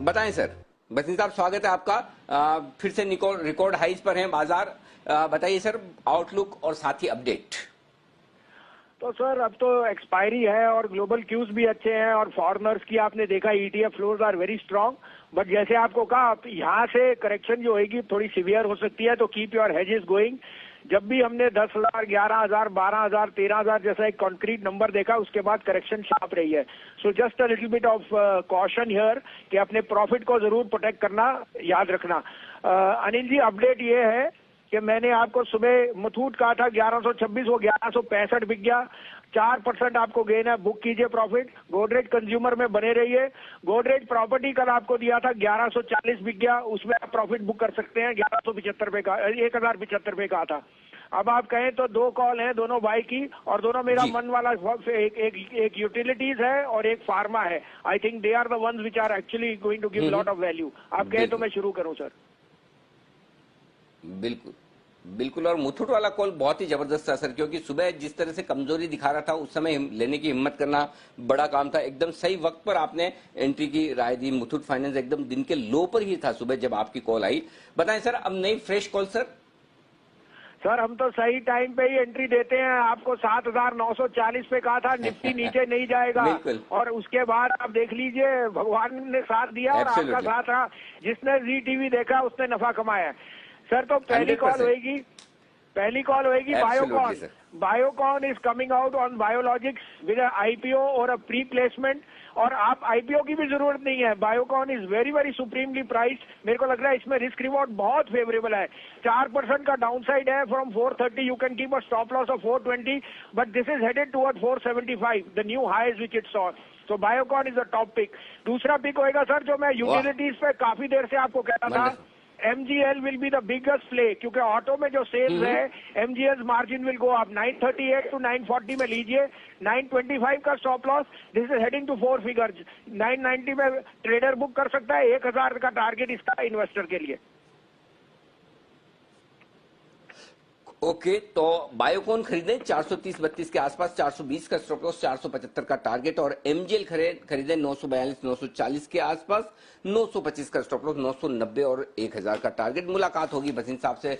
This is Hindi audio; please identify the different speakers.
Speaker 1: बताएं सर। बसिन साहब, स्वागत है आपका। फिर से रिकॉर्ड हाइज पर हैं बाजार। बताइए सर, आउटलुक और साथ ही अपडेट।
Speaker 2: तो सर अब तो एक्सपायरी है और ग्लोबल क्यूज भी अच्छे हैं और फॉरेनर्स की आपने देखा ETF flows are very strong. But जैसे आपको कहा, यहाँ से करेक्शन जो होगी थोड़ी सीवियर हो सकती है, तो कीप योर हेजेस गोइंग। जब भी हमने 10,000, 11,000, 12,000, 13,000 जैसा एक कॉन्क्रीट नंबर देखा, उसके बाद करेक्शन शार्प रही है। So just a little bit of caution here कि अपने प्रॉफिट को जरूर प्रोटेक्ट करना याद रखना। अनिल जी, अपडेट ये है कि मैंने आपको सुबह मुथूट कहा था 1126, वो 1165 बिक गया। 4% आपको गेन है, बुक कीजिए प्रॉफिट। गोदरेज कंज्यूमर में बने रहिए। गोदरेज प्रॉपर्टी कल आपको दिया था 1140 बिक गया, उसमें आप प्रॉफिट बुक कर सकते हैं। 1175 रुपए का, 1075 रुपए का था। अब आप कहें तो दो कॉल हैं, दोनों बाई की, और दोनों मेरा मन वाला एक यूटिलिटीज है और एक फार्मा है। I think they are the ones which are actually going to give lot of value. आप कहें तो मैं शुरू करूं सर।
Speaker 1: बिल्कुल बिल्कुल। और मुथूट वाला कॉल बहुत ही जबरदस्त था सर, क्योंकि सुबह जिस तरह से कमजोरी दिखा रहा था, उस समय लेने की हिम्मत करना बड़ा काम था। एकदम सही वक्त पर आपने एंट्री की राय दी। मुथूट फाइनेंस एकदम दिन के लो पर ही था सुबह जब आपकी कॉल आई। बताएं सर, अब नई फ्रेश कॉल सर।
Speaker 2: सर हम तो सही टाइम पे ही एंट्री देते हैं। आपको 7,940 पे कहा था निफ्टी नीचे नहीं जाएगा, और उसके बाद आप देख लीजिए भगवान ने साथ दिया और आपका साथ रहा। जिसने जी टीवी देखा उसने नफा कमाया। सर तो पहली कॉल होगी Biocon. Biocon is coming out on biologics with IPO और अ प्री प्लेसमेंट, और आप आईपीओ की भी जरूरत नहीं है। Biocon is very very supremely priced. मेरे को लग रहा है इसमें रिस्क रिवॉर्ड बहुत फेवरेबल है। 4% का डाउनसाइड है from 430। You can keep a stop loss of 420, but this is headed toward 475, the new highs which it saw. तो Biocon is a top pick. दूसरा पिक होएगा सर, जो मैं यूटिलिटीज पे काफी देर से आपको कह रहा था, MGL will be the biggest play, क्योंकि ऑटो में जो सेल्स है MGL's margin will go up. 938 to 940 में लीजिए, 925 का stop loss. This is heading to 4 figures. 990 में ट्रेडर बुक कर सकता है। 1,000 का टारगेट इसका इन्वेस्टर के लिए।
Speaker 1: ओके, तो बायोकॉन खरीदें 430-32 के आसपास, 420 का स्टॉप लॉस, 475 का टारगेट। और एमजीएल खरीदें 942-940 के आसपास, 925 का स्टॉप लॉस, 990 और 1,000 का टारगेट। मुलाकात होगी बसिन साहब से।